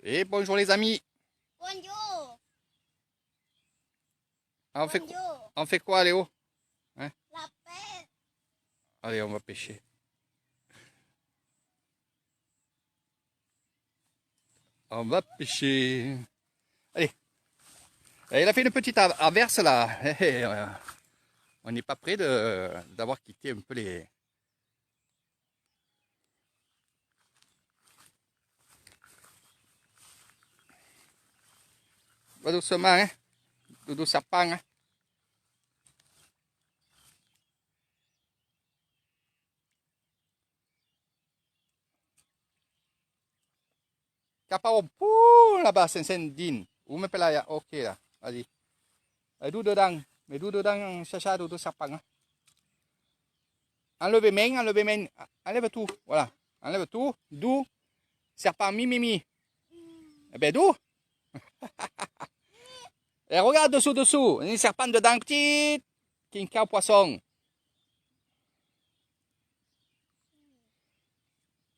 Et bonjour les amis. Bonjour. On fait, Bonjour. on fait quoi Léo? Hein? La pêche. Allez, on va pêcher. On va pêcher. Allez. Et il a fait une petite averse là. On n'est pas près d'avoir quitté un peu les... Va doucement, hein? Doudou sapin, hein? Kapau, pouh, là-bas, Saint-Saint-Dine. Où me là? Ok, là. Vas-y. Doudou dedans. Mais doudou dedans, chacha, doudou sapin, hein? Enlevez main, enlevez main. Enlève tout. Voilà. Enlève tout. D'où? Serpent, mi. Eh ben, d'où? Et regarde dessous. Un serpent dedans, petit. Quinca au poisson.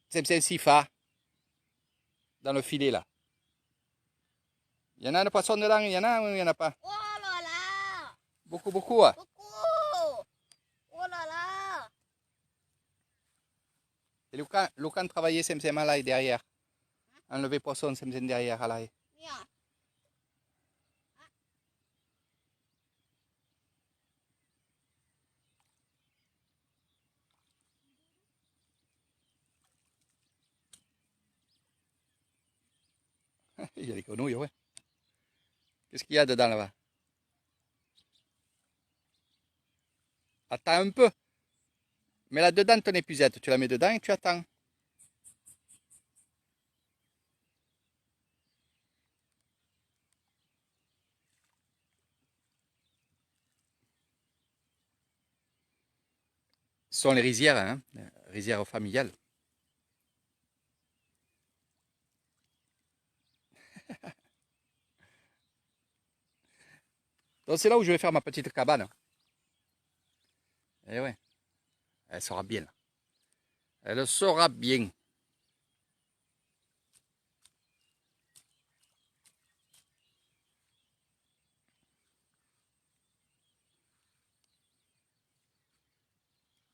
C'est un sifa. Dans le filet, là. Il y en a de poisson dedans, il y en a ou il n'y en a pas? Oh là là. Beaucoup, hein? Beaucoup. Oh là là. Et Lucan travaillait Semsem à l'ail derrière. Enlever poisson Semsem derrière à l'ail. Viens. Il y a des grenouilles, ouais. Qu'est-ce qu'il y a dedans là-bas? Attends un peu. Mais là-dedans, ton épuisette, tu la mets dedans et tu attends. Ce sont les rizières, hein? Rizières familiales. Donc c'est là où je vais faire ma petite cabane. Eh ouais, elle sera bien. Elle sera bien.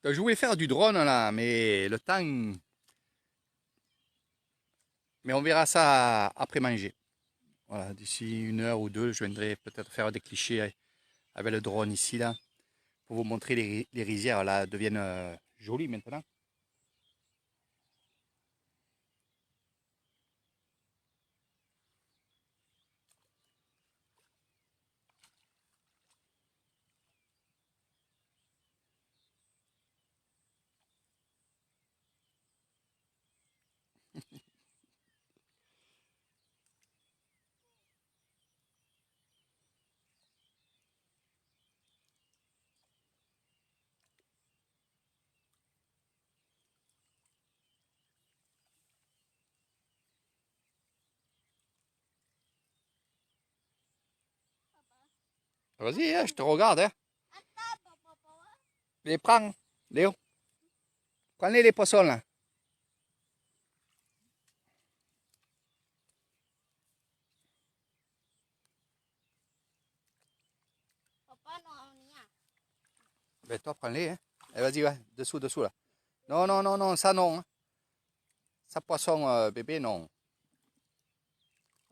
Donc, je voulais faire du drone là, mais le temps... Mais on verra ça après manger. Voilà, d'ici 1 heure ou 2, je viendrai peut-être faire des clichés avec le drone ici là, pour vous montrer les rizières là deviennent jolies maintenant. Vas-y, hein, je te regarde. Hein. Attends, papa. Les prends, Léo. Prends-les les poissons là. Papa, non, on y a. Ben toi, prends-les. Hein. Et vas-y, ouais, dessous là. Non, ça non. Hein. Ça poisson bébé, non.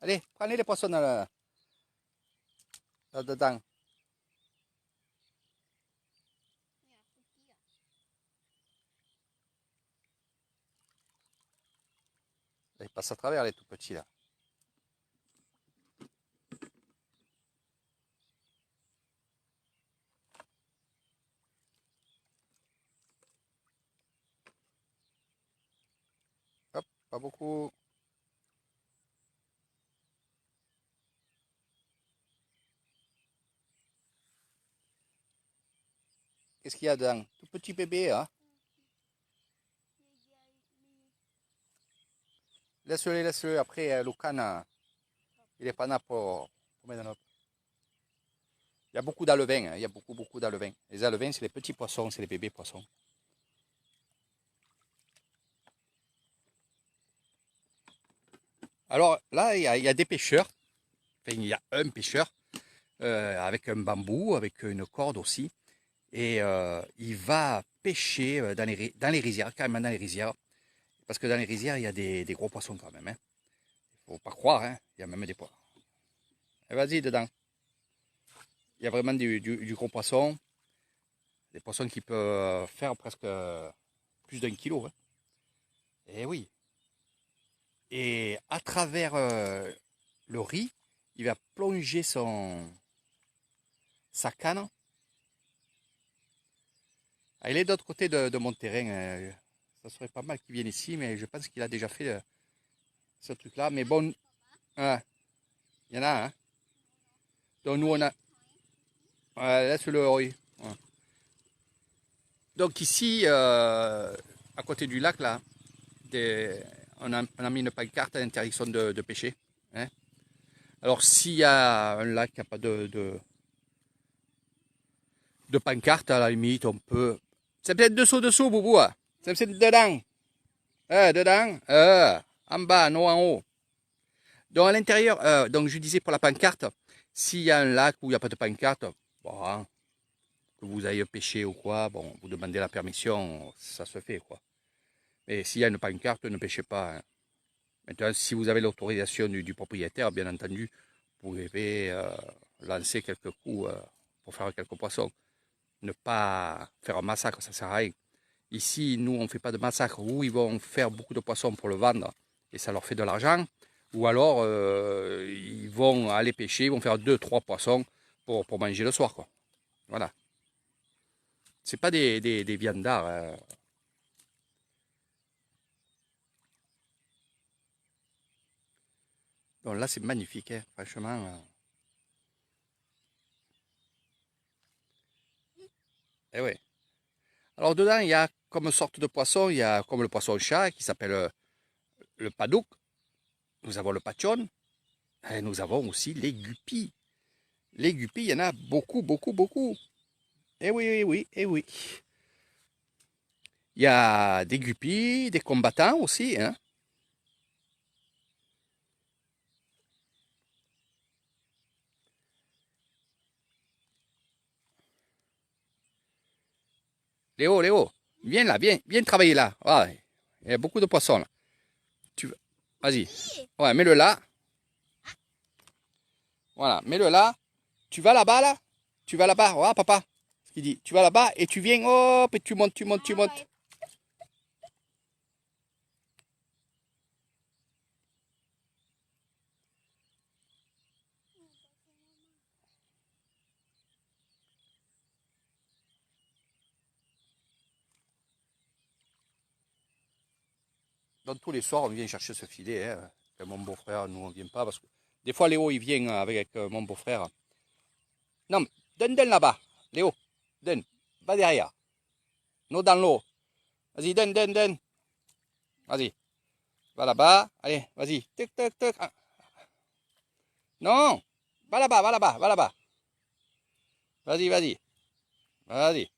Allez, prenez les poissons là-dedans. Ils passent à travers les tout petits là. Hop, pas beaucoup. Qu'est-ce qu'il y a dedans? Tout petit bébé, hein? Laisse-le. Après, Lucan, il est pas là pour mettre dans notre... Il y a beaucoup d'alevins, hein. Il y a beaucoup d'alevins. Les alevins, c'est les petits poissons, c'est les bébés poissons. Alors là, il y a des pêcheurs. Enfin, il y a un pêcheur avec un bambou, avec une corde aussi. Et il va pêcher dans les rizières, carrément dans les rizières. Parce que dans les rizières, il y a des gros poissons quand même. Hein. Faut pas croire, hein. Il y a même des poissons. Vas-y, dedans. Il y a vraiment du gros poisson. Des poissons qui peuvent faire presque plus d'un kilo. Hein. Et oui. Et à travers le riz, il va plonger sa canne. Ah, il est de l'autre côté de mon terrain. Ça serait pas mal qu'il vienne ici, mais je pense qu'il a déjà fait ce truc-là. Mais bon, il y en a, hein. Donc nous, on a... laisse-le, oui. Ouais. Donc ici, à côté du lac, là, on a mis une pancarte à l'interdiction de pêcher. Hein. Alors s'il y a un lac qui n'a pas de pancarte, à la limite, on peut... C'est peut-être dessous, Boubou. Hein. C'est peut-être dedans. Dedans. En bas, non en haut. Donc à l'intérieur, donc je disais pour la pancarte, s'il y a un lac où il n'y a pas de pancarte, bon, hein, que vous ayez pêché ou quoi, bon, vous demandez la permission, ça se fait quoi. Mais s'il y a une pancarte, ne pêchez pas. Hein. Maintenant, si vous avez l'autorisation du propriétaire, bien entendu, vous pouvez lancer quelques coups pour faire quelques poissons. Ne pas faire un massacre, ça ne sert à rien. Ici, nous, on ne fait pas de massacre. Où ils vont faire beaucoup de poissons pour le vendre et ça leur fait de l'argent. Ou alors, ils vont aller pêcher, ils vont faire 2-3 poissons pour manger le soir. Quoi. Voilà. C'est pas des viandards. Donc là, c'est magnifique, hein, franchement. Eh ouais. Alors dedans, il y a comme sorte de poisson, il y a comme le poisson-chat qui s'appelle le padouk. Nous avons le pachon. Et nous avons aussi les guppies. Les guppies, il y en a beaucoup, beaucoup, beaucoup. Eh oui, eh oui, eh oui. Il y a des guppies, des combattants aussi. Hein. Léo, Léo, viens là, viens travailler là. Ah, il y a beaucoup de poissons là. Vas-y. Ouais, mets-le là. Voilà, mets-le là. Tu vas là-bas là. Tu vas là-bas. Voilà, papa. Ce qu'il dit. Tu vas là-bas et tu viens. Hop, et tu montes, tu montes, tu montes. Donc tous les soirs, on vient chercher ce filet. Hein. Mon beau-frère, nous, on ne vient pas parce que des fois, Léo, il vient avec mon beau-frère. Non, mais donne là-bas. Léo, donne. Va derrière. Nous dans l'eau. Vas-y, donne. Vas-y. Va là-bas. Allez, vas-y. Tic, tic, tic. Ah. Non. Va là-bas, va là-bas, va là-bas. Vas-y, vas-y. Vas-y.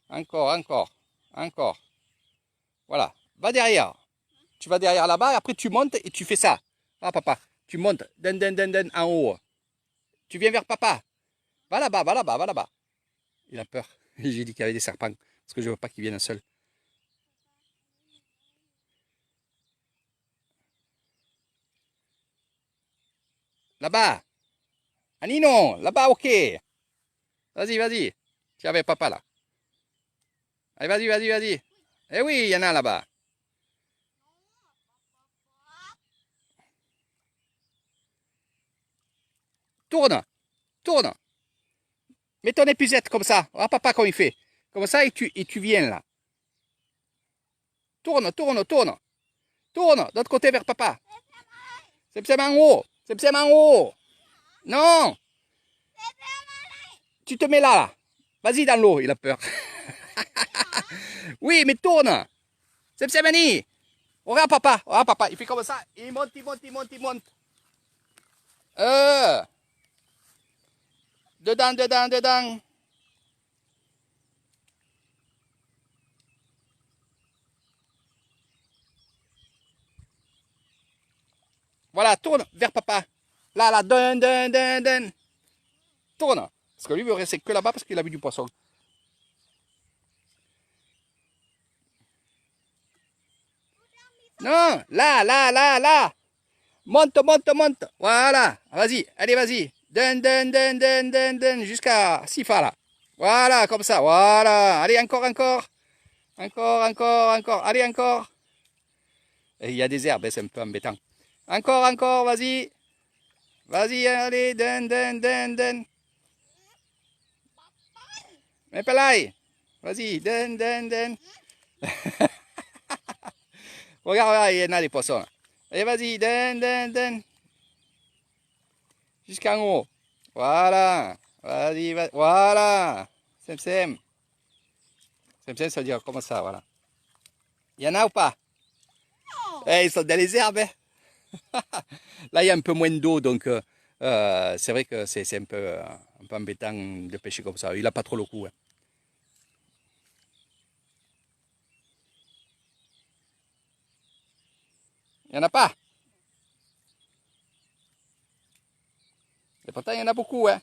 Encore. Voilà. Va derrière. Tu vas derrière là-bas et après tu montes et tu fais ça. Ah, papa. Tu montes. Den, en haut. Tu viens vers papa. Va là-bas, va là-bas, va là-bas. Il a peur. J'ai dit qu'il y avait des serpents. Parce que je ne veux pas qu'il vienne seul. Là-bas. Anino, là-bas, ok. Vas-y. Tu avais papa là. Allez, vas-y. Eh oui, il y en a là-bas. Tourne. Mets ton épuisette comme ça. Ah, papa, comme il fait. Comme ça, et tu viens là. Tourne. Tourne, d'autre côté vers papa. C'est en haut. C'est en haut. Non, tu te mets là. Vas-y dans l'eau, il a peur. Oui, mais tourne. C'est Mani. Regarde papa, il fait comme ça. Il monte. Dedans. Voilà, tourne vers papa. Là, là, donne, donne, donne, donne. Tourne. Parce que lui veut rester que là-bas parce qu'il a vu du poisson. Non, là, là, là, là. Monte, monte, monte. Voilà. Vas-y, allez, vas-y. Donne, donne, donne, donne, donne, donne. Jusqu'à Sifa, là. Voilà, comme ça. Voilà. Allez, encore, encore. Encore, encore, encore. Allez, encore. Et il y a des herbes, c'est un peu embêtant. Encore, encore, vas-y. Vas-y, allez, donne, donne, donne, donne. Mais pas là. Vas-y, donne, donne, donne. Regarde, regarde, il y en a des poissons là. Allez, vas-y, donne, donne, donne. Jusqu'en haut. Voilà. Vas-y, vas-y. Voilà. Sem, sem. Sem, sem, ça veut dire comme ça, voilà. Il y en a ou pas? Eh, ils sont dans les herbes. Hein. Là, il y a un peu moins d'eau, donc c'est vrai que c'est un peu embêtant de pêcher comme ça. Il n'a pas trop le coup. Hein. Il n'y en a pas. Et pourtant, il y en a beaucoup. Hein.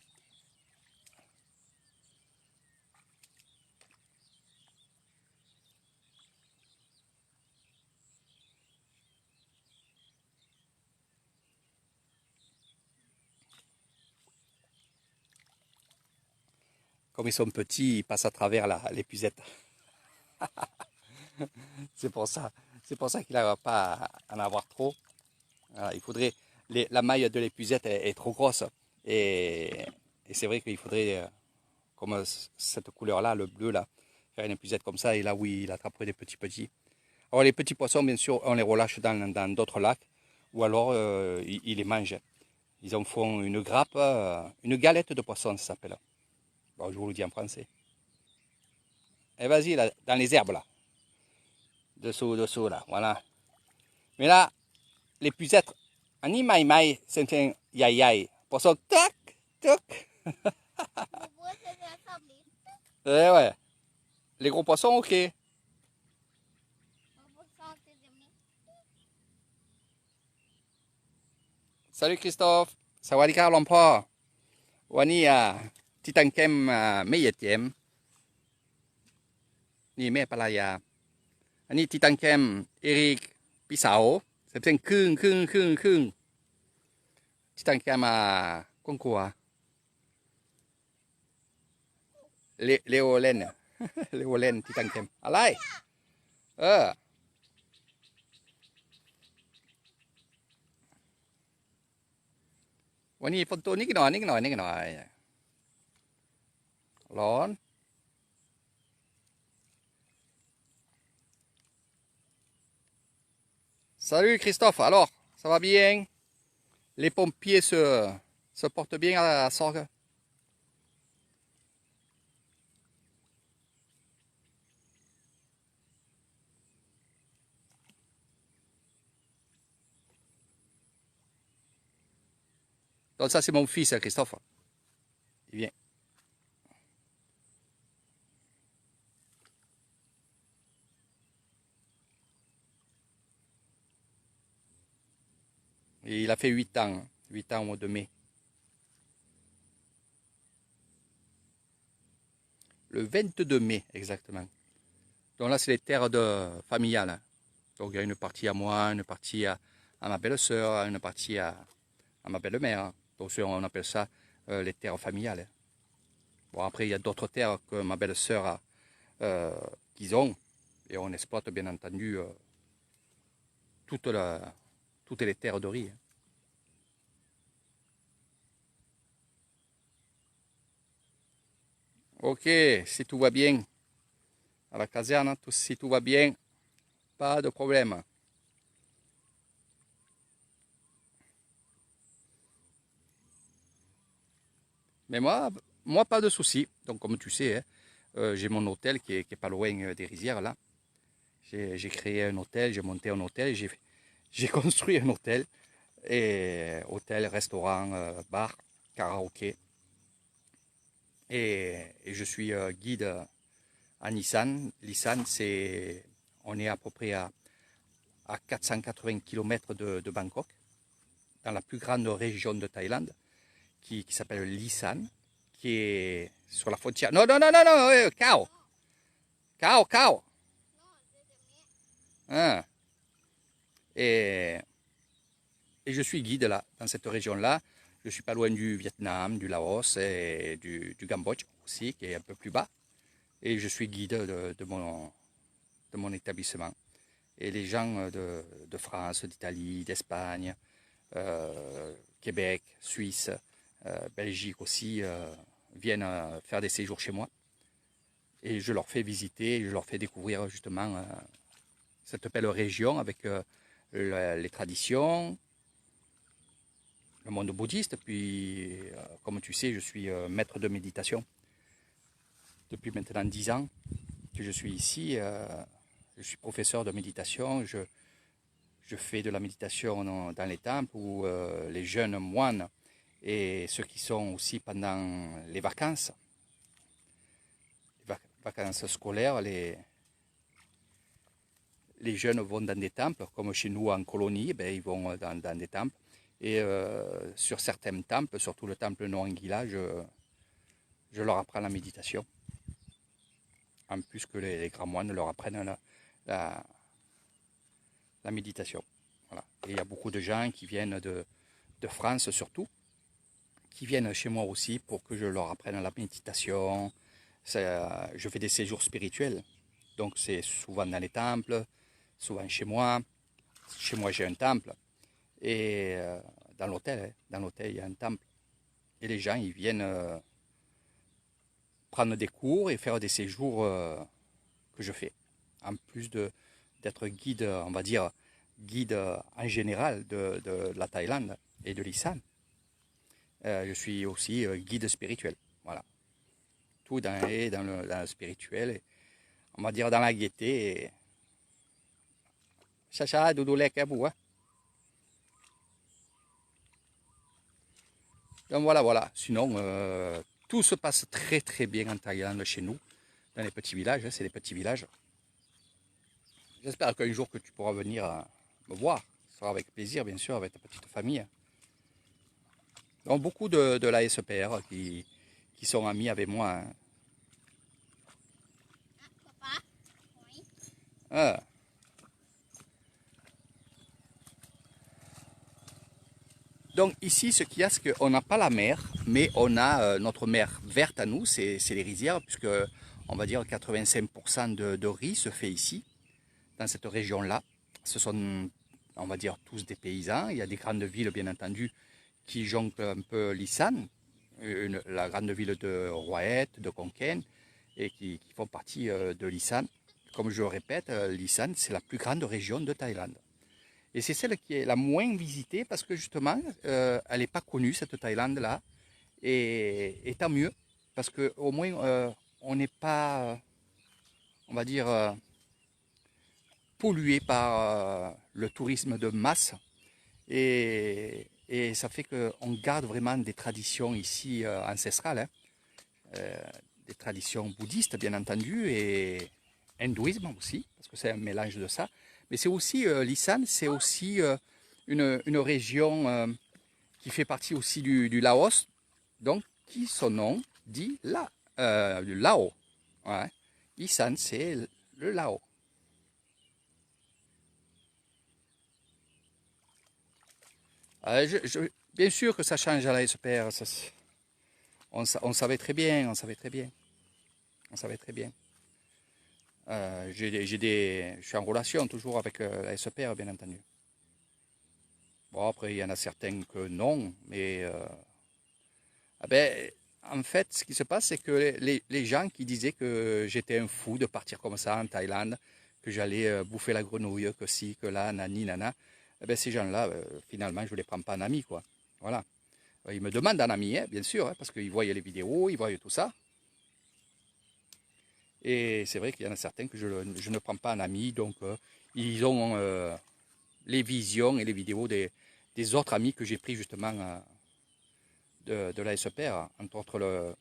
Comme ils sont petits, ils passent à travers l'épuisette. C'est pour ça. C'est pour ça qu'il n'arrive pas à en avoir trop. Voilà, il faudrait. La maille de l'épuisette est trop grosse. Et c'est vrai qu'il faudrait, comme cette couleur-là, le bleu, là, faire une épuisette comme ça. Et là, oui, il attraperait des petits. Alors, les petits poissons, bien sûr, on les relâche dans d'autres lacs. Ou alors, ils les mangent. Ils en font une grappe, une galette de poisson, ça s'appelle. Bon, je vous le dis en français. Et vas-y, là, dans les herbes, là. Dessous, dessous, là, voilà. Mais là, l'épuisette, ani mai mai, c'est un yai yai. Poisson, tac, tac. Eh ouais. Les gros poissons, ok. Salut Christophe. Sawadika Lompo. Wani Titankem Meyetiem. Ni me palaya. Ani Titankem Eric Pisao. C'est peut-être cưng. Titankem Concours. Léolen. Léolen Titankem. Alay.วันนี้ฝนตกนิดหน่อยร้อน Salut Christophe, alors, ça va bien? Les pompiers se portent bien à la Sorgue? Donc ça c'est mon fils Christophe. Il vient. Et il a fait 8 ans au mois de mai. Le 22 mai exactement. Donc là c'est les terres familiales. Donc il y a une partie à moi, une partie à ma belle-sœur, une partie à ma belle-mère. Donc on appelle ça les terres familiales. Bon après il y a d'autres terres que ma belle-sœur qu'ils ont. Et on exploite bien entendu toutes les terres de riz. Ok, si tout va bien à la caserne, si tout va bien, pas de problème. Mais moi pas de souci. Donc comme tu sais, hein, j'ai mon hôtel qui est pas loin des rizières là. J'ai créé un hôtel, j'ai monté un hôtel, j'ai construit un hôtel. Et hôtel, restaurant, bar, karaoké. Et je suis guide à Nissan. Nissan, on est à peu près à 480 km de Bangkok. dans la plus grande région de Thaïlande, qui s'appelle Lisan, qui est sur la frontière. Non, non, non, non, non, Cao. Cao, Cao. Hein. Et je suis guide là, dans cette région-là. Je suis pas loin du Vietnam, du Laos et du Cambodge aussi, qui est un peu plus bas. Et je suis guide de mon établissement. Et les gens de France, d'Italie, d'Espagne, Québec, Suisse, Belgique aussi, viennent faire des séjours chez moi. Et je leur fais visiter, je leur fais découvrir justement cette belle région avec les traditions, le monde bouddhiste. Puis, comme tu sais, je suis maître de méditation depuis maintenant 10 ans que je suis ici. Je suis professeur de méditation. Je fais de la méditation dans les temples où les jeunes moines et ceux qui sont aussi pendant les vacances scolaires, les jeunes vont dans des temples, comme chez nous en colonie, ben, ils vont dans des temples. Et sur certains temples, surtout le temple Noangila, je leur apprends la méditation. En plus que les grands moines leur apprennent la méditation. Voilà. Et il y a beaucoup de gens qui viennent de France surtout, qui viennent chez moi aussi pour que je leur apprenne la méditation. Je fais des séjours spirituels, donc c'est souvent dans les temples, souvent chez moi. Chez moi j'ai un temple, et dans l'hôtel, il y a un temple. Et les gens ils viennent prendre des cours et faire des séjours que je fais. En plus d'être guide, on va dire, guide en général de la Thaïlande et de l'Isan. Je suis aussi guide spirituel. Voilà. Tout dans le spirituel, et, on va dire dans la gaieté. Chacha, doudou lek, hein. Donc voilà. Sinon, tout se passe très très bien en Thaïlande chez nous, dans les petits villages. C'est des petits villages. J'espère qu'un jour que tu pourras venir me voir. Ce sera avec plaisir, bien sûr, avec ta petite famille. Donc beaucoup de la SPR qui sont amis avec moi. Hein. Papa, oui. Ah. Donc ici, ce qu'il y a, c'est qu'on n'a pas la mer, mais on a notre mer verte à nous, c'est les rizières, puisque on va dire 85% de riz se fait ici, dans cette région-là. Ce sont, on va dire, tous des paysans. Il y a des grandes villes, bien entendu, qui jonglent un peu l'Isan, la grande ville de Roaet, de Konken, et qui font partie de l'Isan. Comme je le répète, l'Isan, c'est la plus grande région de Thaïlande. Et c'est celle qui est la moins visitée parce que justement, elle n'est pas connue, cette Thaïlande-là. Et tant mieux, parce qu'au moins, on n'est pas, on va dire, pollué par le tourisme de masse. Et ça fait qu'on garde vraiment des traditions ici ancestrales, hein. Des traditions bouddhistes, bien entendu, et hindouisme aussi, parce que c'est un mélange de ça. Mais c'est aussi, l'Isan, c'est aussi une région qui fait partie aussi du Laos, donc qui son nom dit du Lao. Ouais. Isan, c'est le Lao. Bien sûr que ça change à la SPR, on savait très bien, on savait très bien. On savait très bien. Je suis en relation toujours avec la SPR, bien entendu. Bon, après, il y en a certains que non, mais en fait, ce qui se passe, c'est que les gens qui disaient que j'étais un fou de partir comme ça en Thaïlande, que j'allais bouffer la grenouille, que si, que là, nani, nana, ces gens-là, finalement, je ne les prends pas en ami, quoi. Voilà. Ils me demandent un ami, hein, bien sûr, hein, parce qu'ils voient les vidéos, ils voient tout ça. Et c'est vrai qu'il y en a certains que je ne prends pas en ami, donc ils ont les visions et les vidéos des autres amis que j'ai pris justement de la SPR. Entre autres,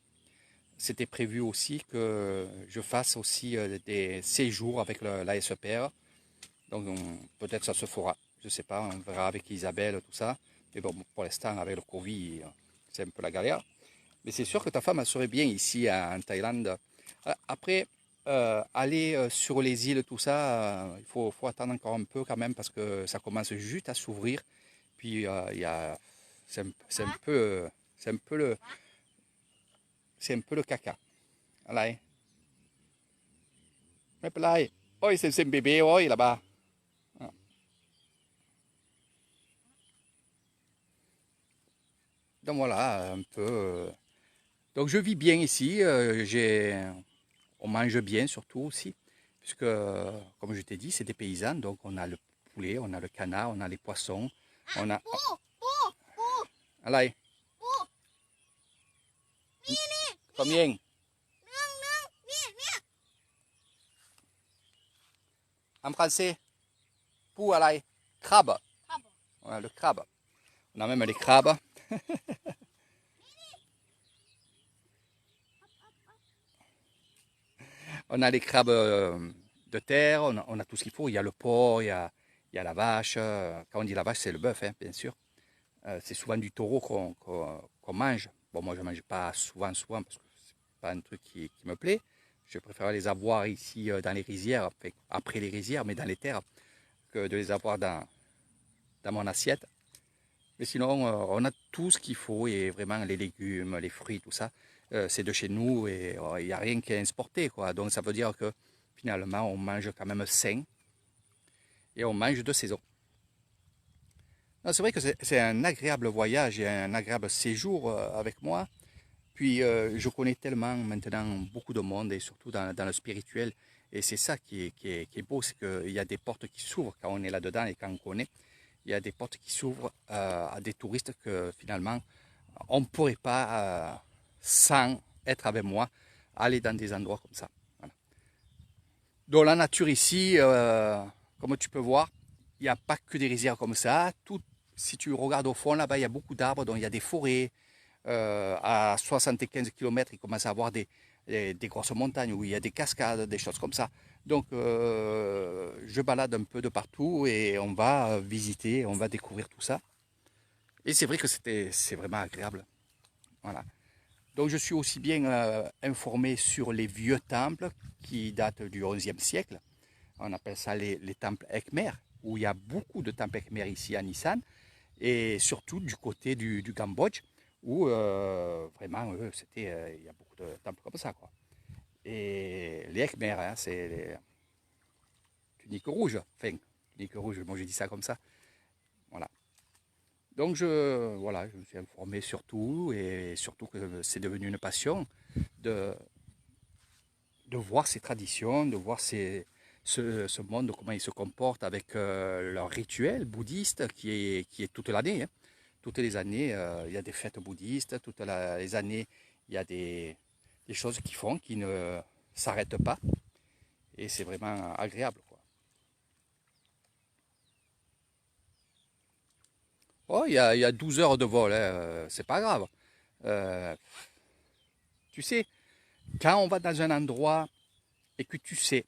c'était prévu aussi que je fasse aussi des séjours avec la SPR. Donc peut-être ça se fera, je ne sais pas, on verra avec Isabelle, tout ça. Mais bon, pour l'instant, avec le Covid, c'est un peu la galère. Mais c'est sûr que ta femme, elle serait bien ici en Thaïlande. Après, aller sur les îles, tout ça, faut attendre encore un peu quand même parce que ça commence juste à s'ouvrir. Puis c'est un peu, c'est un peu le, c'est un peu le caca. Allez, mais là, oh, c'est un bébé, oh, là-bas. Donc voilà, un peu. Donc je vis bien ici. On mange bien surtout aussi, puisque, comme je t'ai dit, c'est des paysans. Donc on a le poulet, on a le canard, on a les poissons, on a. Allez, combien? En français? Pou, allez. Crabe. Ouais, le crabe. On a même les crabes. On a les crabes de terre, on a tout ce qu'il faut. Il y a le porc, il y a la vache. Quand on dit la vache, c'est le bœuf, hein, bien sûr. C'est souvent du taureau qu'on mange. Bon, moi, je ne mange pas souvent, parce que c'est pas un truc qui me plaît. Je préfère les avoir ici dans les rizières, enfin, après les rizières, mais dans les terres, que de les avoir dans mon assiette. Mais sinon, on a tout ce qu'il faut et vraiment les légumes, les fruits, tout ça, c'est de chez nous et il n'y a rien qui est exporté, quoi. Donc ça veut dire que finalement, on mange quand même sain et on mange de saison. C'est vrai que c'est un agréable voyage et un agréable séjour avec moi. Puis je connais tellement maintenant beaucoup de monde et surtout dans le spirituel. Et c'est ça qui est beau, c'est qu'il y a des portes qui s'ouvrent quand on est là-dedans et quand on connaît. Il y a des portes qui s'ouvrent à des touristes que finalement on ne pourrait pas, sans être avec moi, aller dans des endroits comme ça. Voilà. Donc la nature ici, comme tu peux voir, il n'y a pas que des rizières comme ça. Si tu regardes au fond, là-bas, il y a beaucoup d'arbres, donc il y a des forêts. À 75 km, il commence à avoir des grosses montagnes où il y a des cascades, des choses comme ça. Donc, je balade un peu de partout et on va visiter, on va découvrir tout ça. Et c'est vrai que c'est vraiment agréable. Voilà. Donc, je suis aussi bien informé sur les vieux temples qui datent du XIe siècle. On appelle ça les temples Khmer, où il y a beaucoup de temples Khmer ici à Nissan, et surtout du côté du Cambodge, où vraiment, il y a beaucoup de temples comme ça, quoi. Et les Khmer, hein, c'est les tuniques rouges, enfin, tuniques rouges, moi je dis ça comme ça, voilà. Donc voilà, je me suis informé sur tout, et surtout que c'est devenu une passion de, de voir ces traditions, de voir ce monde, comment ils se comportent avec leur rituel bouddhiste qui est toute l'année, hein. Toutes les années, il y a des fêtes bouddhistes, toutes les années, il y a des choses qui font, qui ne s'arrêtent pas. Et c'est vraiment agréable, quoi. Oh, il y a 12 heures de vol, hein, c'est pas grave. Euh, Tu sais, quand on va dans un endroit et que tu sais,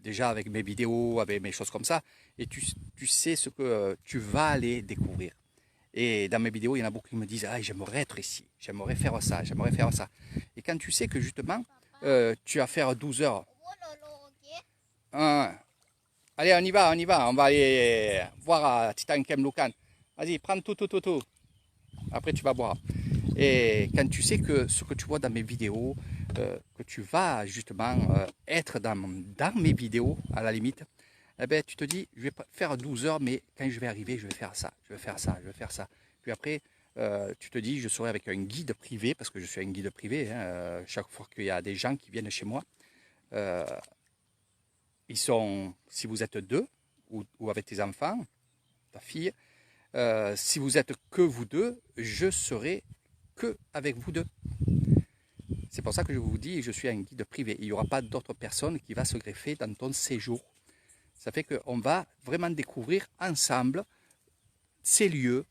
déjà avec mes vidéos, avec mes choses comme ça, et tu sais ce que tu vas aller découvrir. Et dans mes vidéos, il y en a beaucoup qui me disent, ah, j'aimerais être ici, j'aimerais faire ça, j'aimerais faire ça. Et quand tu sais que justement, tu vas faire 12 heures, hein, allez, on y va, on va aller voir à Titan Kem Lukan. Vas-y, prends tout. Après, tu vas boire. Et quand tu sais que ce que tu vois dans mes vidéos, que tu vas justement être dans mes vidéos, à la limite, eh ben, tu te dis, je vais faire 12 heures, mais quand je vais arriver, je vais faire ça, je vais faire ça, je vais faire ça. Puis après, tu te dis, je serai avec un guide privé, parce que je suis un guide privé, hein, chaque fois qu'il y a des gens qui viennent chez moi, euh, ils sont, si vous êtes deux, ou avec tes enfants, ta fille, si vous êtes que vous deux, je serai que avec vous deux. C'est pour ça que je vous dis, je suis un guide privé. Il n'y aura pas d'autres personnes qui va se greffer dans ton séjour. Ça fait qu'on va vraiment découvrir ensemble ces lieux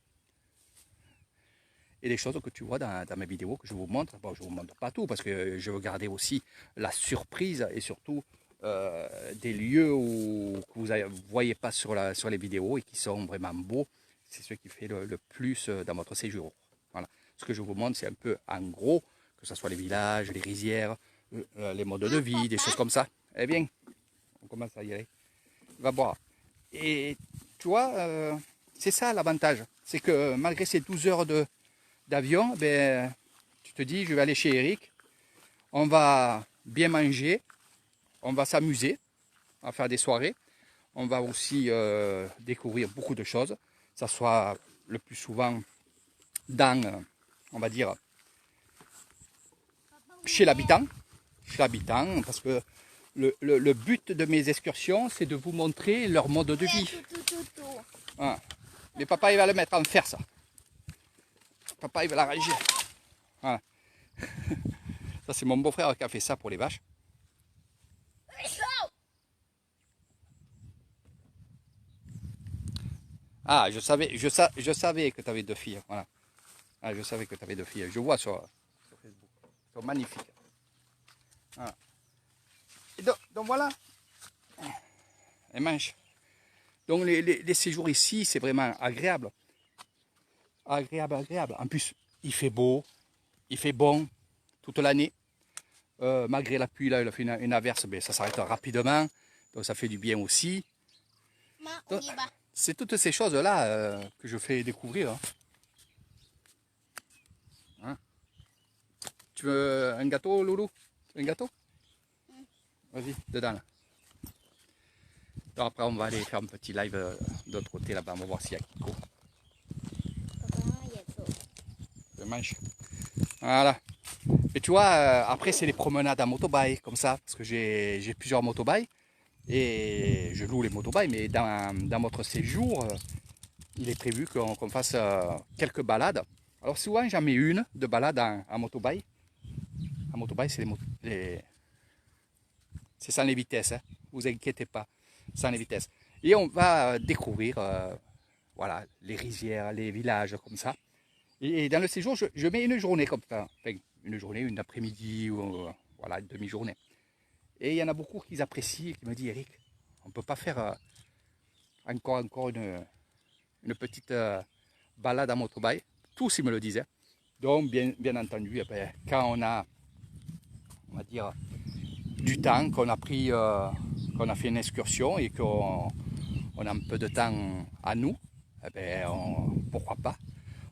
et les choses que tu vois dans mes vidéos que je vous montre. Bon, je ne vous montre pas tout parce que je veux garder aussi la surprise et surtout des lieux que vous ne voyez pas sur les vidéos et qui sont vraiment beaux. c'est ce qui fait le plus dans votre séjour. Voilà. Ce que je vous montre, c'est un peu en gros, que ce soit les villages, les rizières, les modes de vie, des choses comme ça. Eh bien, on commence à y aller. Va boire. Et tu vois, c'est ça l'avantage. C'est que malgré ces 12 heures d'avion, ben, tu te dis, je vais aller chez Eric, on va bien manger, on va s'amuser, on va faire des soirées, on va aussi découvrir beaucoup de choses, ça soit le plus souvent dans, on va dire, chez l'habitant, parce que le but de mes excursions, c'est de vous montrer leur mode de vie. Ah. Mais papa, il va le mettre en fer, ça. Papa, il va l'arranger. Voilà. Ça, c'est mon beau-frère qui a fait ça pour les vaches. Ah, je savais que tu avais 2 filles. Voilà. Ah, je savais que tu avais 2 filles. Je vois sur Facebook. Elles sont magnifiques. Voilà. Et donc voilà. Elles mangent. Donc les séjours ici, c'est vraiment agréable. Agréable, agréable. En plus, il fait beau, il fait bon toute l'année. Malgré la pluie, là, il a fait une averse, mais ça s'arrête rapidement. Donc ça fait du bien aussi. C'est toutes ces choses-là que je fais découvrir. Hein. Tu veux un gâteau, Loulou? Tu veux un gâteau? Vas-y, dedans là. Alors après, on va aller faire un petit live de l'autre côté là-bas. On va voir s'il y a Kiko. Je mange. Voilà. Et tu vois, après, c'est les promenades à motorbike comme ça. Parce que j'ai plusieurs motorbikes. Et je loue les motorbikes. Mais dans votre séjour, il est prévu qu'on fasse quelques balades. Alors souvent, j'en mets une de balade en motorbike. En motorbike, c'est sans les vitesses. Hein. Vous inquiétez pas. Sans les vitesses. Et on va découvrir voilà, les rizières, les villages comme ça. Et dans le séjour, je mets une journée comme ça. Enfin, une journée, une après-midi, ou voilà, une demi-journée. Et il y en a beaucoup qui apprécient et qui me disent, Eric, on ne peut pas faire encore une petite balade à motorbike. Tous ils me le disaient. Donc bien entendu, eh ben, quand on a dire, du temps, qu'on a fait une excursion et qu'on a un peu de temps à nous, eh ben, pourquoi pas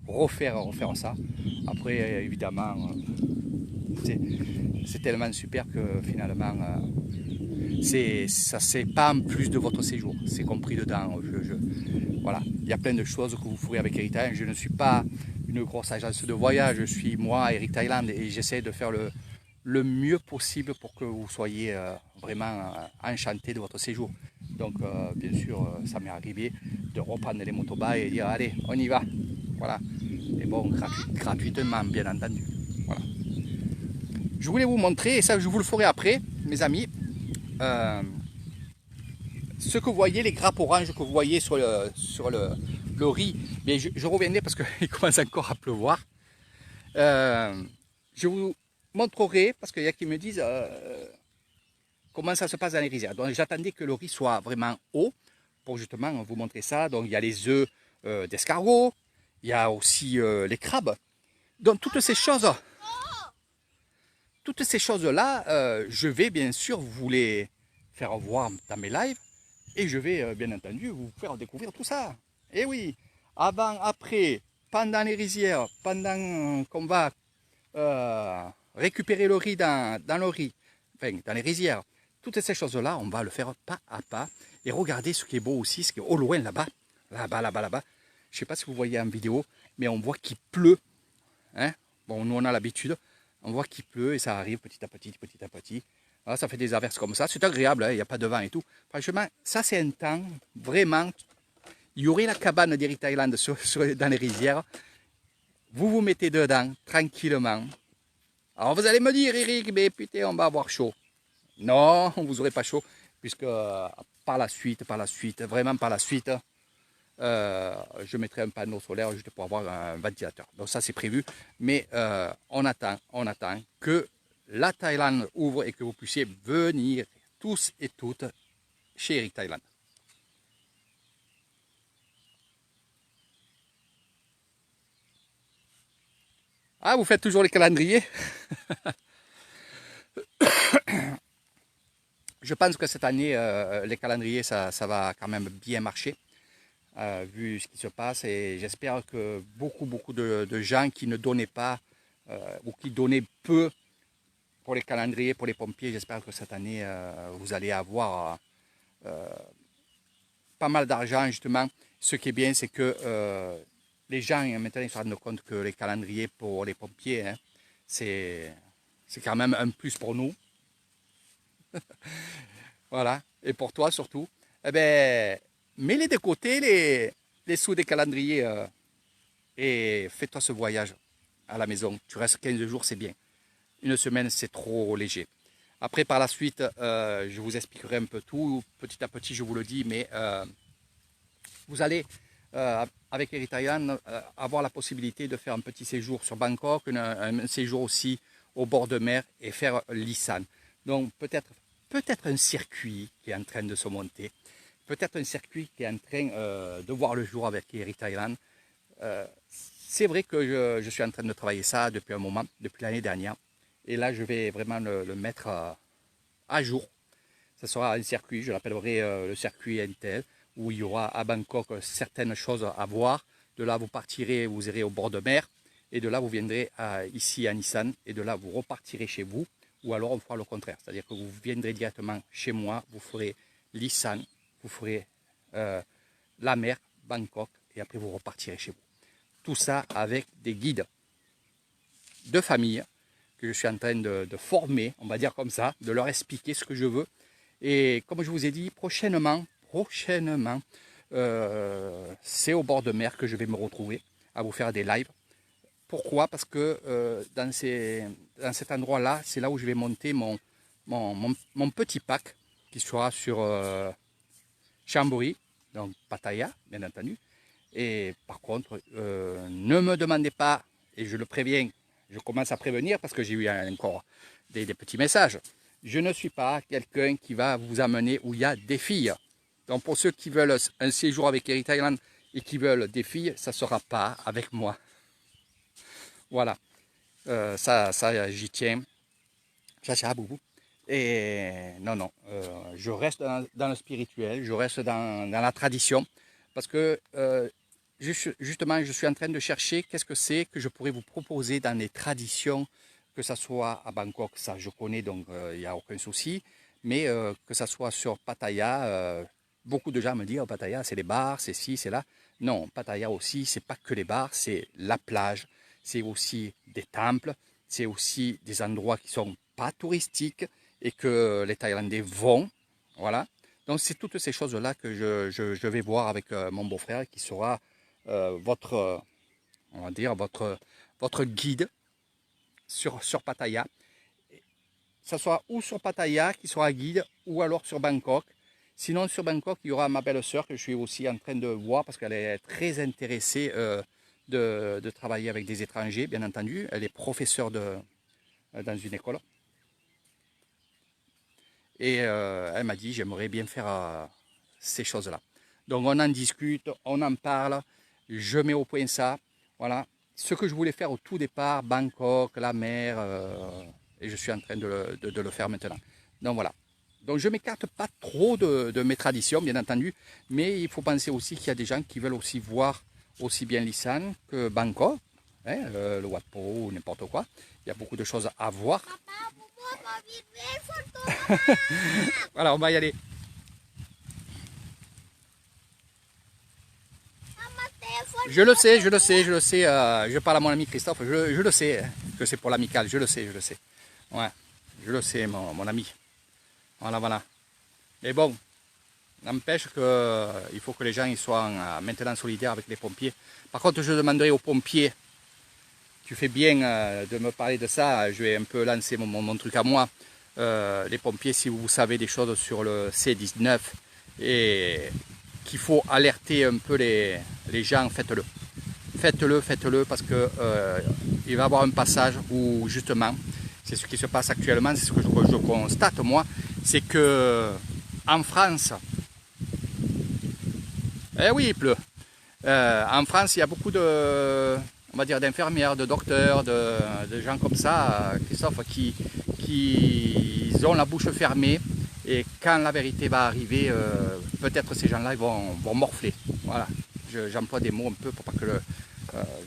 refaire ça. Après, évidemment, c'est tellement super que finalement, c'est pas en plus de votre séjour, c'est compris dedans. Voilà, il y a plein de choses que vous ferez avec Eric Thailand. Je ne suis pas une grosse agence de voyage, je suis moi, Eric Thailand, et j'essaie de faire le mieux possible pour que vous soyez vraiment enchanté de votre séjour. Donc, bien sûr, ça m'est arrivé de reprendre les motorbikes et dire allez, on y va. Voilà. Et bon, gratuitement, bien entendu. Voilà. Je voulais vous montrer, et ça je vous le ferai après, mes amis, ce que vous voyez, les grappes oranges que vous voyez sur le riz. Mais je reviendrai parce qu'il commence encore à pleuvoir. Je vous montrerai, parce qu'il y a qui me disent comment ça se passe dans les rizières. Donc j'attendais que le riz soit vraiment haut pour justement vous montrer ça. Donc il y a les œufs d'escargot, il y a aussi les crabes. Donc toutes ces choses-là, je vais bien sûr vous les faire voir dans mes lives et je vais bien entendu vous faire découvrir tout ça. Et oui, avant, après, pendant les rizières, pendant qu'on va récupérer le riz dans le riz, enfin dans les rizières, toutes ces choses-là, on va le faire pas à pas. Et regardez ce qui est beau aussi, ce qui est au loin là-bas, là-bas. Je ne sais pas si vous voyez en vidéo, mais on voit qu'il pleut. Hein, bon, nous on a l'habitude, on voit qu'il pleut et ça arrive petit à petit. Voilà, ça fait des averses comme ça, c'est agréable, il n'y a pas de vent et tout. Franchement, ça c'est un temps, vraiment, il y aurait la cabane d'Eric Thailand dans les rizières. Vous vous mettez dedans, tranquillement. Alors vous allez me dire, Eric, mais putain, on va avoir chaud. Non, vous n'aurez pas chaud, puisque par la suite, vraiment par la suite, je mettrai un panneau solaire juste pour avoir un ventilateur. Donc ça c'est prévu, mais on attend que la Thaïlande ouvre et que vous puissiez venir tous et toutes chez Eric Thailand. Ah, vous faites toujours les calendriers? Je pense que cette année, les calendriers, ça va quand même bien marcher, vu ce qui se passe. Et j'espère que beaucoup de gens qui ne donnaient pas ou qui donnaient peu pour les calendriers, pour les pompiers, j'espère que cette année, vous allez avoir pas mal d'argent, justement. Ce qui est bien, c'est que les gens, maintenant, ils se rendent compte que les calendriers pour les pompiers, hein, c'est quand même un plus pour nous. Voilà. Et pour toi, surtout. Eh bien, mets-les de côté, les sous des calendriers, et fais-toi ce voyage à la maison. Tu restes 15 jours, c'est bien. Une semaine, c'est trop léger. Après, par la suite, je vous expliquerai un peu tout. Petit à petit, je vous le dis, mais vous allez, avec Air Thailand, avoir la possibilité de faire un petit séjour sur Bangkok, un séjour aussi au bord de mer et faire l'Isan. Donc, peut-être un circuit qui est en train de se monter. Peut-être un circuit qui est en train de voir le jour avec Air Thailand. C'est vrai que je suis en train de travailler ça depuis un moment, depuis l'année dernière. Et là, je vais vraiment le mettre à jour. Ce sera un circuit, je l'appellerai le circuit Intel, où il y aura à Bangkok certaines choses à voir. De là, vous partirez, vous irez au bord de mer. Et de là, vous viendrez ici à Nissan. Et de là, vous repartirez chez vous. Ou alors, on fera le contraire. C'est-à-dire que vous viendrez directement chez moi. Vous ferez l'Isan, vous ferez la mer, Bangkok. Et après, vous repartirez chez vous. Tout ça avec des guides de famille que je suis en train de former, on va dire comme ça, de leur expliquer ce que je veux. Et comme je vous ai dit, prochainement, c'est au bord de mer que je vais me retrouver à vous faire des lives. Pourquoi? Parce que dans cet endroit-là, c'est là où je vais monter mon petit pack qui sera sur Chambori, donc Pattaya, bien entendu. Et par contre, ne me demandez pas, et je le préviens, je commence à prévenir parce que j'ai eu encore des petits messages. Je ne suis pas quelqu'un qui va vous amener où il y a des filles. Donc pour ceux qui veulent un séjour avec Air Thailand et qui veulent des filles, ça ne sera pas avec moi. Voilà, ça j'y tiens. Chacha, boubou. Et non, je reste dans le spirituel, je reste dans la tradition parce que justement, je suis en train de chercher qu'est-ce que c'est que je pourrais vous proposer dans les traditions, que ce soit à Bangkok, ça je connais, donc il n'y a aucun souci, mais que ce soit sur Pattaya, beaucoup de gens me disent, oh, Pattaya, c'est les bars, c'est ci, c'est là. Non, Pattaya aussi, c'est pas que les bars, c'est la plage, c'est aussi des temples, c'est aussi des endroits qui sont pas touristiques et que les Thaïlandais vont, voilà. Donc c'est toutes ces choses-là que je vais voir avec mon beau-frère qui sera votre, on va dire, votre guide sur Pattaya. Que ce soit ou sur Pattaya qui sera guide ou alors sur Bangkok. Sinon sur Bangkok, il y aura ma belle-sœur que je suis aussi en train de voir parce qu'elle est très intéressée de travailler avec des étrangers, bien entendu. Elle est professeure dans une école. Et elle m'a dit, j'aimerais bien faire ces choses-là. Donc on en discute, on en parle, je mets au point ça. Voilà, ce que je voulais faire au tout départ, Bangkok, la mer, et je suis en train de le faire maintenant. Donc voilà. Donc je ne m'écarte pas trop de mes traditions, bien entendu, mais il faut penser aussi qu'il y a des gens qui veulent aussi voir aussi bien l'Isan que Bangkok, hein, le Wat Po ou n'importe quoi. Il y a beaucoup de choses à voir. Voilà, on va y aller. Je le sais, je parle à mon ami Christophe, je le sais, que c'est pour l'amical, je le sais. Ouais, je le sais, mon ami. Voilà. Mais bon, n'empêche qu'il faut que les gens ils soient maintenant solidaires avec les pompiers. Par contre, je demanderai aux pompiers, tu fais bien de me parler de ça, je vais un peu lancer mon truc à moi. Les pompiers, si vous savez des choses sur le C19 et qu'il faut alerter un peu les gens, faites-le. Faites-le parce que il va y avoir un passage où justement, c'est ce qui se passe actuellement, c'est ce que je constate moi, c'est que en France, eh oui il pleut, en France il y a beaucoup de on va dire, d'infirmières, de docteurs, de gens comme ça, Christophe, qui ont la bouche fermée. Et quand la vérité va arriver, peut-être ces gens-là vont morfler. Voilà, j'emploie des mots un peu pour pas que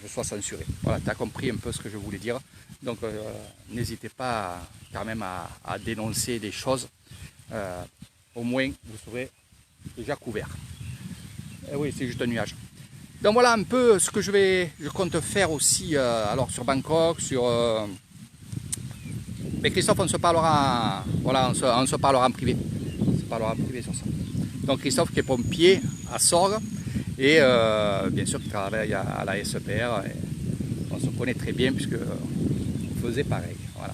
je sois censuré. Voilà, tu as compris un peu ce que je voulais dire. Donc n'hésitez pas quand même à dénoncer des choses. Au moins, vous serez déjà couvert. Et oui, c'est juste un nuage. Donc voilà un peu ce que je compte faire aussi alors sur Bangkok, sur... Mais Christophe, on se parlera, voilà, on se parlera en privé. On se parlera en privé sur ça. Donc Christophe qui est pompier à Sorgues et bien sûr qui travaille à la SEPR. Et on se connaît très bien puisque on faisait pareil. Voilà.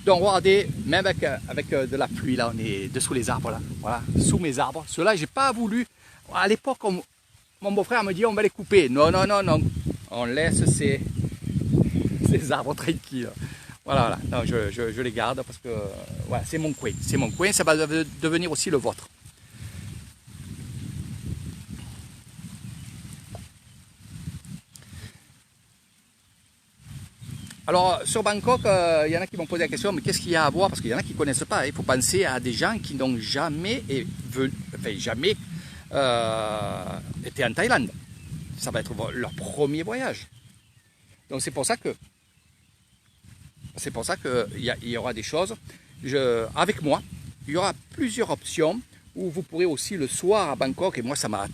Donc regardez, même avec de la pluie là, on est dessous les arbres là, voilà, sous mes arbres. Ceux-là, j'ai pas voulu. À l'époque, mon beau-frère me dit on va les couper. Non, non, non, non. On laisse ces arbres tranquilles. Voilà, voilà. Non, je les garde parce que voilà, c'est mon coin. C'est mon coin, ça va devenir aussi le vôtre. Alors sur Bangkok, il y en a qui m'ont posé la question, mais qu'est-ce qu'il y a à voir? Parce qu'il y en a qui ne connaissent pas. Il faut penser à des gens qui n'ont jamais, jamais été en Thaïlande. Ça va être leur premier voyage. Donc c'est pour ça que il y aura des choses. Avec moi, il y aura plusieurs options où vous pourrez aussi le soir à Bangkok, et moi ça m'a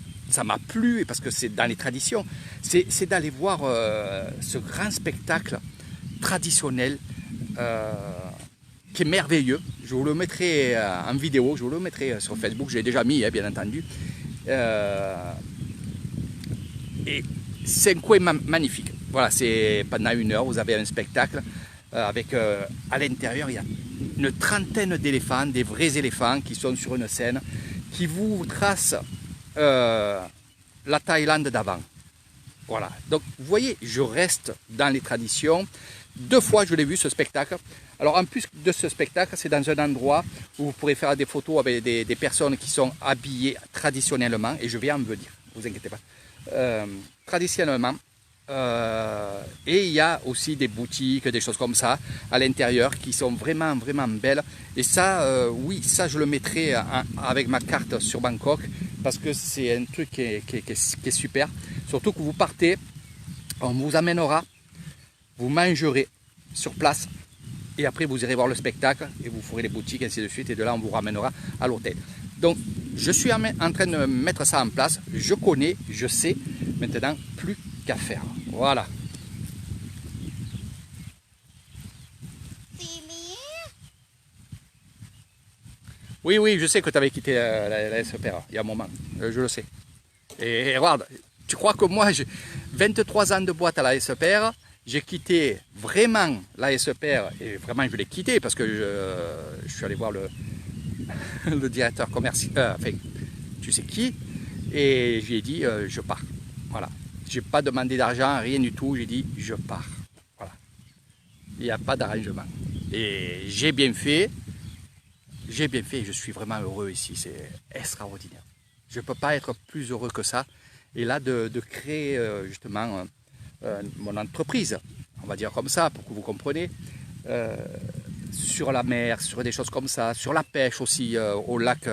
plu parce que c'est dans les traditions, c'est d'aller voir ce grand spectacle traditionnel qui est merveilleux. Je vous le mettrai en vidéo, je vous le mettrai sur Facebook, j'ai déjà mis bien entendu. Et c'est un coin magnifique. Voilà, c'est pendant 1 heure, vous avez un spectacle avec à l'intérieur, il y a une trentaine d'éléphants, des vrais éléphants qui sont sur une scène, qui vous tracent la Thaïlande d'avant. Voilà, donc vous voyez, je reste dans les traditions. 2 fois je l'ai vu ce spectacle. Alors en plus de ce spectacle, c'est dans un endroit où vous pourrez faire des photos avec des personnes qui sont habillées traditionnellement, et je vais en venir, ne vous inquiétez pas. Traditionnellement, et il y a aussi des boutiques, des choses comme ça à l'intérieur qui sont vraiment vraiment belles, et ça oui, ça je le mettrai avec ma carte sur Bangkok parce que c'est un truc qui est super, surtout que vous partez, on vous amènera, vous mangerez sur place et après vous irez voir le spectacle et vous ferez les boutiques ainsi de suite, et de là on vous ramènera à l'hôtel. Donc je suis en train de mettre ça en place, je connais, je sais, maintenant plus qu'à faire. Voilà. Oui, oui, je sais que tu avais quitté la SEPR il y a un moment, je le sais. Et regarde, tu crois que moi j'ai 23 ans de boîte à la SEPR, j'ai quitté vraiment la SEPR, et vraiment je l'ai quitté parce que je suis allé voir le directeur commercial, enfin, tu sais qui, et je lui ai dit je pars. Voilà. J'ai pas demandé d'argent, rien du tout, j'ai dit je pars. Voilà. Il n'y a pas d'arrangement. Et j'ai bien fait, je suis vraiment heureux ici, c'est extraordinaire. Je ne peux pas être plus heureux que ça. Et là, de créer justement mon entreprise, on va dire comme ça, pour que vous compreniez, sur la mer, sur des choses comme ça, sur la pêche aussi, au lac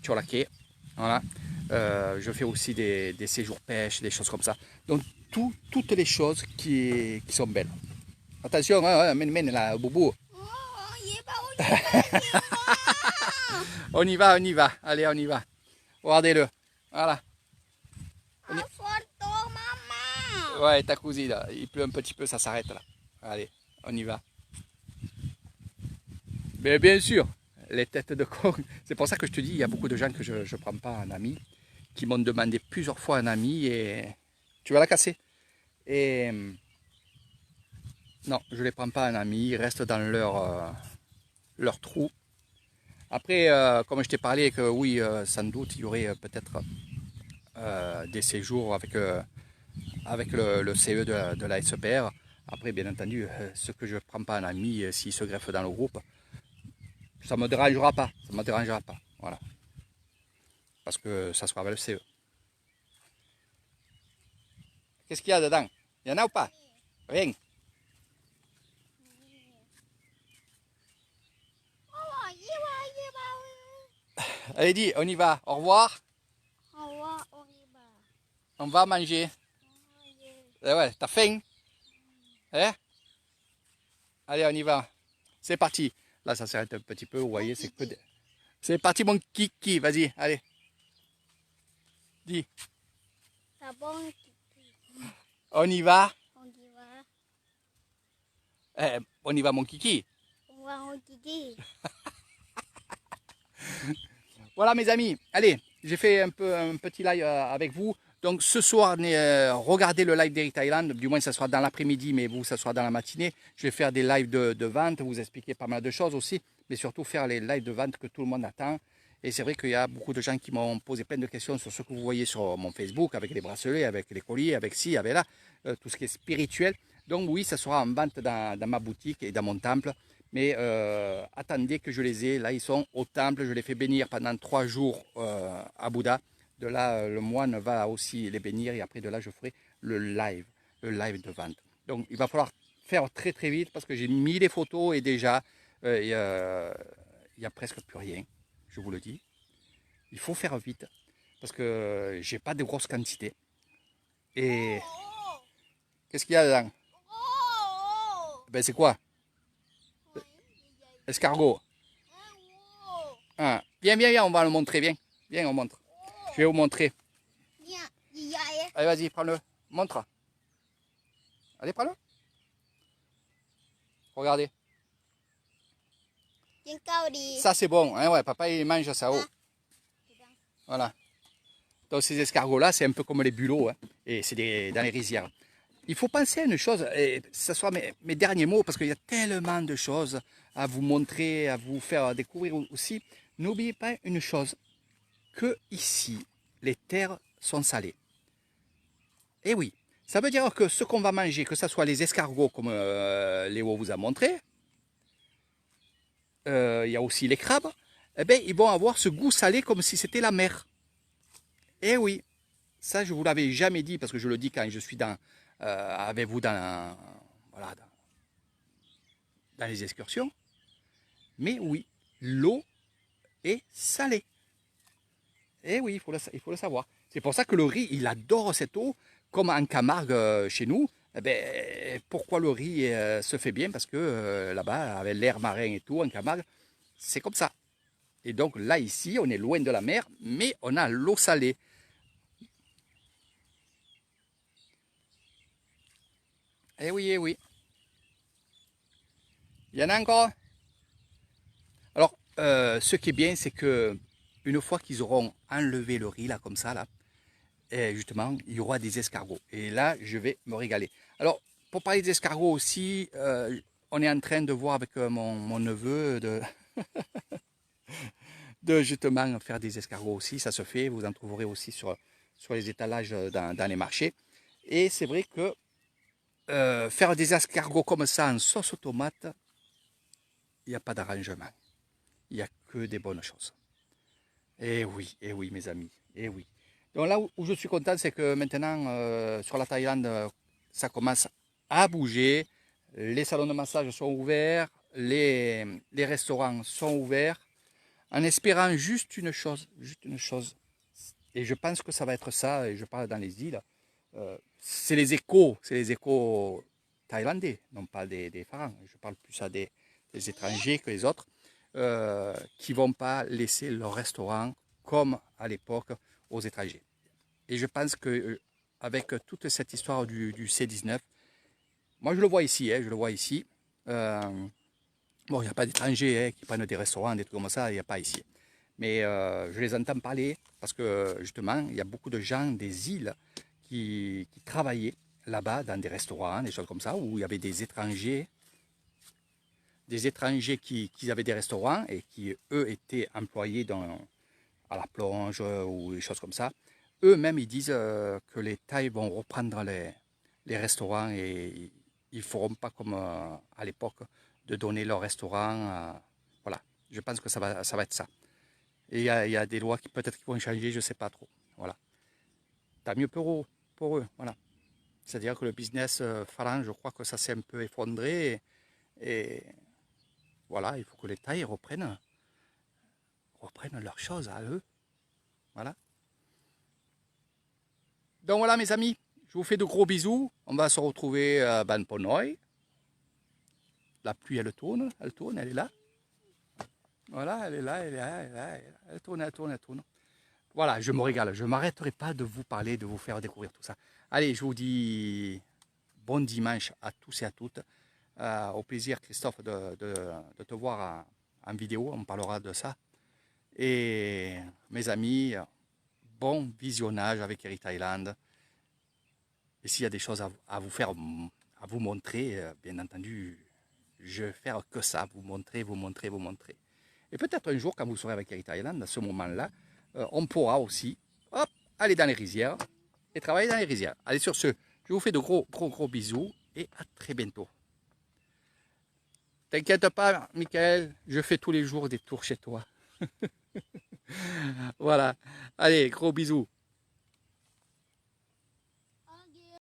Tjorlake. Voilà. Je fais aussi des séjours pêche, des choses comme ça. Donc toutes les choses qui sont belles. Attention, hein, mène là, boubou. On y va, on y va. Allez, on y va. Regardez-le. Voilà. Ouais, ta cousine, là. Il pleut un petit peu, ça s'arrête là. Allez, on y va. Mais bien sûr, les têtes de con. C'est pour ça que je te dis, il y a beaucoup de gens que je ne prends pas en ami, qui m'ont demandé plusieurs fois un ami, et tu vas la casser. Et non, je ne les prends pas en ami, ils restent dans leur trou. Après, comme je t'ai parlé, que oui, sans doute, il y aurait peut-être des séjours avec le CE de la SEPR. Après, bien entendu, ce que je ne prends pas en ami, s'il se greffe dans le groupe, ça ne me dérangera pas. Ça me dérangera pas. Voilà. Parce que ça sera avec le CE. Qu'est-ce qu'il y a dedans? Il y en a ou pas? Rien. Oh, Allez, dis, on y va. Au revoir. Au revoir, on y va. On va manger. Eh ouais, t'as faim? Hein? Allez, on y va. C'est parti. Là, ça s'arrête un petit peu. Vous voyez, c'est que des... C'est parti, mon kiki. Vas-y, allez. Dis, C'est bon, on y va. on y va. On y va, mon kiki. On va au Kiki. Voilà, mes amis. Allez, j'ai fait un petit live avec vous. Donc, ce soir, regardez le live d'Eric Thailand. Du moins, ça sera dans l'après-midi, mais vous, ça sera dans la matinée. Je vais faire des lives de vente, vous expliquer pas mal de choses aussi, mais surtout faire les lives de vente que tout le monde attend. Et c'est vrai qu'il y a beaucoup de gens qui m'ont posé plein de questions sur ce que vous voyez sur mon Facebook, avec les bracelets, avec les colliers, avec ci, avec là, tout ce qui est spirituel. Donc oui, ça sera en vente dans ma boutique et dans mon temple. Mais attendez que je les ai. Là, ils sont au temple. Je les fais bénir pendant 3 jours à Bouddha. De là, le moine va aussi les bénir. Et après, de là, je ferai le live de vente. Donc, il va falloir faire très très vite parce que j'ai mis les photos et déjà, il n'y a presque plus rien. Je vous le dis. Il faut faire vite parce que j'ai pas de grosses quantités. Et qu'est-ce qu'il y a dedans? Ben, c'est quoi? Escargot. Ah. Viens, viens, viens, on va le montrer, viens. Viens, on montre. Je vais vous montrer. Viens, il y a Allez, vas-y, prends-le. Montre. Allez, prends-le. Regardez. un Gaudi. Ça, c'est bon. Hein, ouais, papa, il mange ça. Oh. Voilà. Donc, ces escargots-là, c'est un peu comme les bulots. Hein, et c'est dans les rizières. Il faut penser à une chose, et ce soit mes derniers mots, parce qu'il y a tellement de choses à vous montrer, à vous faire découvrir aussi. N'oubliez pas une chose, que ici, les terres sont salées. Et oui, ça veut dire que ce qu'on va manger, que ce soit les escargots comme Léo vous a montré, il y a aussi les crabes, eh bien, ils vont avoir ce goût salé comme si c'était la mer. Et oui, ça je ne vous l'avais jamais dit parce que je le dis quand je suis avec vous voilà, dans les excursions. Mais oui, l'eau est salée. Et oui, il faut le savoir. C'est pour ça que le riz, il adore cette eau, comme en Camargue chez nous. Eh ben, pourquoi le riz se fait bien? Parce que là-bas, avec l'air marin et tout, en Camargue, c'est comme ça. Et donc là, ici, on est loin de la mer, mais on a l'eau salée. Eh oui, eh oui. Il y en a encore. Alors, ce qui est bien, c'est que une fois qu'ils auront enlevé le riz, là, comme ça, là, et justement, il y aura des escargots. Et là, je vais me régaler. Alors, pour parler des escargots aussi, on est en train de voir avec mon neveu de justement faire des escargots aussi. Ça se fait, vous en trouverez aussi sur les étalages dans les marchés. Et c'est vrai que faire des escargots comme ça en sauce tomate, il n'y a pas d'arrangement. Il n'y a que des bonnes choses. Et oui, mes amis, et oui. Donc là où je suis content, c'est que maintenant, sur la Thaïlande, ça commence à bouger. Les salons de massage sont ouverts, les restaurants sont ouverts, en espérant juste une chose, et je pense que ça va être ça, et je parle dans les îles, c'est les échos thaïlandais, non pas des pharaons. Je parle plus à des étrangers que les autres, qui ne vont pas laisser leur restaurant comme à l'époque aux étrangers. Et je pense que avec toute cette histoire du C19, moi je le vois ici, je le vois ici. Bon, il n'y a pas d'étrangers qui prennent des restaurants, des trucs comme ça, il n'y a pas ici. Mais je les entends parler parce que justement, il y a beaucoup de gens des îles qui travaillaient là-bas dans des restaurants, des choses comme ça, où il y avait des étrangers qui avaient des restaurants et qui, eux, étaient employés à la plonge ou des choses comme ça. Eux-mêmes, ils disent que les Thaïs vont reprendre les restaurants et ils ne feront pas comme à l'époque de donner leur restaurant. Voilà, je pense que ça va être ça. Et il y a des lois qui peut-être qui vont changer, je ne sais pas trop. Voilà. Tant mieux pour eux, voilà. C'est-à-dire que le business Falan, je crois que ça s'est un peu effondré. Et voilà, il faut que les Thaïs reprennent leurs choses à eux. Voilà. Donc voilà mes amis, je vous fais de gros bisous. On va se retrouver à Ban Ponoy. La pluie elle tourne, elle est là. Voilà, elle est là, elle est là, elle est là, elle est là. Elle tourne, elle tourne, elle tourne. Voilà, je me régale. Je ne m'arrêterai pas de vous parler, de vous faire découvrir tout ça. Allez, je vous dis bon dimanche à tous et à toutes. Au plaisir, Christophe, de te voir en vidéo. On parlera de ça. Et mes amis, bon visionnage avec Eric Thailand. Et s'il y a des choses à vous faire, à vous montrer, bien entendu, je vais faire que ça, vous montrer, vous montrer, vous montrer. Et peut-être un jour, quand vous serez avec Eric Thailand, à ce moment-là, on pourra aussi hop, aller dans les rizières et travailler dans les rizières. Allez, sur ce, je vous fais de gros bisous et à très bientôt. T'inquiète pas, Michael, je fais tous les jours des tours chez toi. Voilà. Allez, gros bisous.